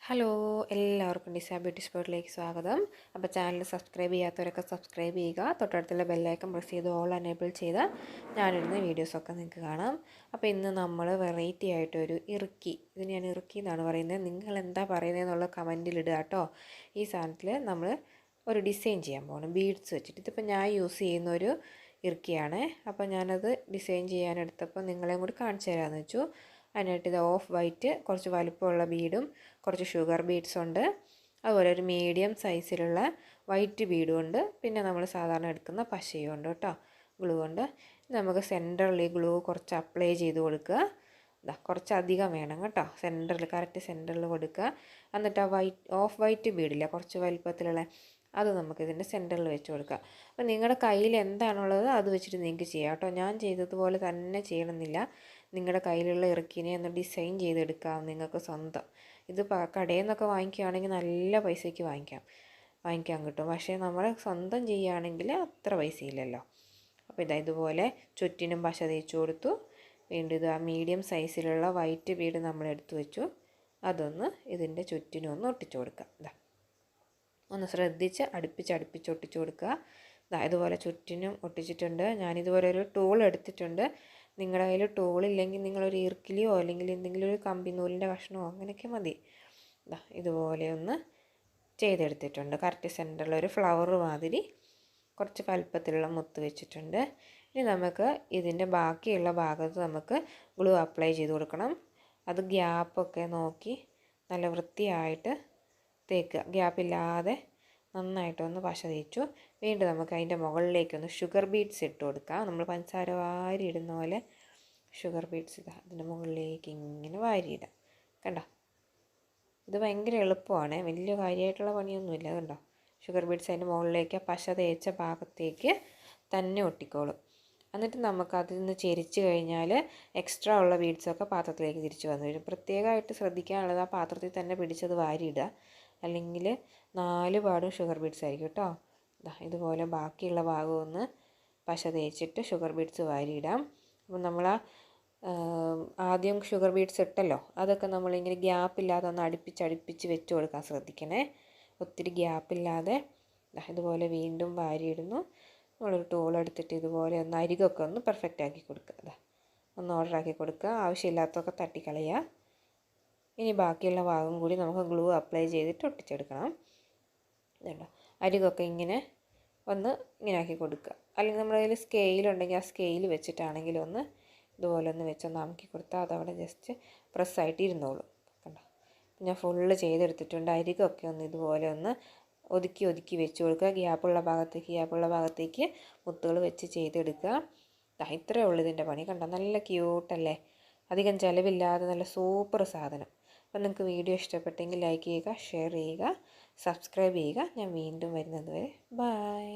Hello എല്ലാവർക്കും BeaUtY സ്പോട്ടിലേക്ക് സ്വാഗതം. അപ്പോൾ ചാനൽ സബ്സ്ക്രൈബ് ചെയ്യാത്തവരൊക്കെ സബ്സ്ക്രൈബ് ചെയ്യുക. തൊട്ടടുത്തുള്ള ബെല്ലൈക്കൺ പ്രസ് ചെയ്ത് ഓൾ എനേബിൾ ചെയ്താൽ ഞാനിടുന്ന വീഡിയോസൊക്കെ നിങ്ങൾക്ക് കാണാം. അപ്പോൾ ഇന്ന് നമ്മൾ വെറൈറ്റി ആയിട്ടൊരു ഇറുക്കി, ഇത് ഞാൻ ഇറുക്കി എന്നാണ് പറയുന്നത്, നിങ്ങൾ എന്താ പറയുന്നത് എന്നുള്ള കമൻറ്റിൽ ഇടുക കേട്ടോ. ഈ സാധനത്തിൽ നമ്മൾ ഒരു ഡിസൈൻ ചെയ്യാൻ പോകണം ബീഡ്സ് വെച്ചിട്ട്. ഇതിപ്പോൾ ഞാൻ യൂസ് ചെയ്യുന്ന ഒരു ഇറുക്കിയാണ്. അപ്പോൾ ഞാനത് ഡിസൈൻ ചെയ്യാനെടുത്തപ്പോൾ നിങ്ങളെയും കൂടി കാണിച്ചു തരാമെന്ന് വെച്ചു. അതിനായിട്ട് ഇത് ഓഫ് വൈറ്റ് കുറച്ച് വലുപ്പമുള്ള ബീഡും കുറച്ച് ഷുഗർ ബീഡ്സ് ഉണ്ട്, അതുപോലെ ഒരു മീഡിയം സൈസിലുള്ള വൈറ്റ് ബീഡും ഉണ്ട്, പിന്നെ നമ്മൾ സാധാരണ എടുക്കുന്ന പശയും ഉണ്ട് കേട്ടോ, ഗ്ലൂ ഉണ്ട്. നമുക്ക് സെൻറ്ററിൽ ഈ ഗ്ലൂ കുറച്ച് അപ്ലൈ ചെയ്ത് കൊടുക്കുക. കുറച്ചധികം വേണം കേട്ടോ, സെൻറ്ററിൽ കറക്റ്റ് സെൻറ്ററിൽ കൊടുക്കുക. എന്നിട്ട് ആ ഓഫ് വൈറ്റ് ബീഡില്ല കുറച്ച് വലുപ്പത്തിലുള്ള അത് നമുക്കിതിൻ്റെ സെൻറ്ററിൽ വെച്ച് കൊടുക്കുക. അപ്പോൾ നിങ്ങളുടെ കയ്യിൽ എന്താണുള്ളത് അത് വെച്ചിട്ട് നിങ്ങൾക്ക് ചെയ്യാം കേട്ടോ. ഞാൻ ചെയ്തതുപോലെ തന്നെ ചെയ്യണമെന്നില്ല. നിങ്ങളുടെ കയ്യിലുള്ള ഇറുക്കിനെ ഒന്ന് ഡിസൈൻ ചെയ്തെടുക്കാം നിങ്ങൾക്ക് സ്വന്തം. ഇത് കടയിൽ നിന്നൊക്കെ വാങ്ങിക്കുകയാണെങ്കിൽ നല്ല പൈസയ്ക്ക് വാങ്ങിക്കാൻ കിട്ടും. പക്ഷേ നമ്മൾ സ്വന്തം ചെയ്യുകയാണെങ്കിൽ അത്ര പൈസയില്ലല്ലോ. അപ്പോൾ ഇതുപോലെ ചുറ്റിനും പശ തേച്ച് കൊടുത്തു. വീണ്ടും ഇത് ആ മീഡിയം സൈസിലുള്ള വൈറ്റ് ബീഡ് നമ്മൾ എടുത്തു വെച്ചു. അതൊന്ന് ഇതിൻ്റെ ചുറ്റിനും ഒന്ന് ഒട്ടിച്ചു കൊടുക്കുക. ഒന്ന് ശ്രദ്ധിച്ച് അടുപ്പിച്ച് ഒട്ടിച്ചു കൊടുക്കുക. ഇതുപോലെ ചുറ്റിനും ഒട്ടിച്ചിട്ടുണ്ട്. ഞാനിതുപോലെ ഒരു ടൂൾ എടുത്തിട്ടുണ്ട്. നിങ്ങളുടെ കയ്യിൽ ടൂളില്ലെങ്കിൽ നിങ്ങളൊരു ഈർക്കിലിയോ അല്ലെങ്കിൽ എന്തെങ്കിലും ഒരു കമ്പി നൂലിൻ്റെ കഷ്ണമോ അങ്ങനെയൊക്കെ മതി. ഇതുപോലെ ഒന്ന് ചെയ്തെടുത്തിട്ടുണ്ട്. കറക്റ്റ് സെൻറ്ററിൽ ഒരു ഫ്ലവർ മാതിരി കുറച്ച് വലുപ്പത്തിലുള്ള മുത്ത് വെച്ചിട്ടുണ്ട്. ഇനി നമുക്ക് ഇതിൻ്റെ ബാക്കിയുള്ള ഭാഗത്ത് നമുക്ക് ഗ്ലൂ അപ്ലൈ ചെയ്ത് കൊടുക്കണം. അത് ഗ്യാപ്പൊക്കെ നോക്കി നല്ല വൃത്തിയായിട്ട് തേക്കുക. ഗ്യാപ്പില്ലാതെ നന്നായിട്ടൊന്ന് പശ തേച്ചു. വീണ്ടും നമുക്ക് അതിൻ്റെ മുകളിലേക്കൊന്ന് ഷുഗർ ബീഡ്സ് ഇട്ട് കൊടുക്കാം. നമ്മൾ പഞ്ചസാര വാരി ഇടുന്ന പോലെ ഷുഗർ ബീഡ്സ് അതിൻ്റെ മുകളിലേക്ക് ഇങ്ങനെ വാരിയിടാം. കണ്ടോ, ഇത് ഭയങ്കര എളുപ്പമാണ്, വലിയ കാര്യമായിട്ടുള്ള പണിയൊന്നുമില്ല. കണ്ടോ, ഷുഗർ ബീഡ്സ് അതിൻ്റെ മുകളിലേക്ക് പശ തേച്ച ഭാഗത്തേക്ക് തന്നെ ഒട്ടിക്കോളും. എന്നിട്ട് നമുക്കതിൽ നിന്ന് ചെരിച്ച് കഴിഞ്ഞാൽ എക്സ്ട്രാ ഉള്ള ബീഡ്സൊക്കെ പാത്രത്തിലേക്ക് തിരിച്ച് വന്നു വരും. പ്രത്യേകമായിട്ട് ശ്രദ്ധിക്കാനുള്ളത് ആ പാത്രത്തിൽ തന്നെ പിടിച്ചത് വാരിയിടുക, അല്ലെങ്കിൽ 4 പാടും ഷുഗർ ബീഡ്സ് ആയിരിക്കും കേട്ടോ. ഇതുപോലെ ബാക്കിയുള്ള ഭാഗം ഒന്ന് പശ തേച്ചിട്ട് ഷുഗർ ബീഡ്സ് വാരിയിടാം. അപ്പം നമ്മൾ ആദ്യം ഷുഗർ ബീഡ്സ് ഇട്ടല്ലോ, അതൊക്കെ നമ്മളിങ്ങനെ ഗ്യാപ്പില്ലാതെ ഒന്ന് അടുപ്പിച്ച് വെച്ച് കൊടുക്കാൻ ശ്രദ്ധിക്കണേ. ഒത്തിരി ഗ്യാപ്പില്ലാതെ ഇതുപോലെ വീണ്ടും വാരിയിടുന്നു. നമ്മളൊരു ടൂൾ എടുത്തിട്ട് ഇതുപോലെ ഒന്ന് അരികൊക്കെ ഒന്ന് പെർഫെക്റ്റ് ആക്കി കൊടുക്കുക. ഒന്ന് ഓർഡറാക്കി കൊടുക്കുക, ആവശ്യമില്ലാത്തതൊക്കെ തട്ടിക്കളയുക. ഇനി ബാക്കിയുള്ള ഭാഗം കൂടി നമുക്ക് ഗ്ലൂ അപ്ലൈ ചെയ്തിട്ട് ഒട്ടിച്ചെടുക്കണം. ഇതുണ്ടോ, അരികൊക്കെ ഇങ്ങനെ ഇങ്ങനെ ആക്കി കൊടുക്കുക. അല്ലെങ്കിൽ നമ്മുടെ കയ്യിൽ സ്കെയിലുണ്ടെങ്കിൽ ആ സ്കെയിൽ വെച്ചിട്ടാണെങ്കിലും ഒന്ന് ഇതുപോലെ ഒന്ന് വെച്ചൊന്ന് അമക്കി കൊടുത്താൽ അതവിടെ ജസ്റ്റ് പ്രസ്സായിട്ട് ഇരുന്നോളും. കണ്ടോ, ഞാൻ ഫുള്ള് ചെയ്തെടുത്തിട്ടുണ്ട്. അരികൊക്കെ ഒന്ന് ഇതുപോലെ ഒന്ന് ഒതുക്കി വെച്ച് കൊടുക്കുക. ഗ്യാപ്പുള്ള ഭാഗത്തേക്ക് മുത്തുകൾ വെച്ച് ചെയ്തെടുക്കുക. ഇത്രയേ ഉള്ളൂ ഇതിൻ്റെ പണി. കണ്ടോ, നല്ല ക്യൂട്ടല്ലേ, അധികം ചിലവില്ലാതെ നല്ല സൂപ്പർ സാധനം. അപ്പോൾ നിങ്ങൾക്ക് വീഡിയോ ഇഷ്ടപ്പെട്ടെങ്കിൽ ലൈക്ക് ചെയ്യുക, ഷെയർ ചെയ്യുക, സബ്സ്ക്രൈബ് ചെയ്യുക. ഞാൻ വീണ്ടും വരുന്നത് വരെ ബൈ.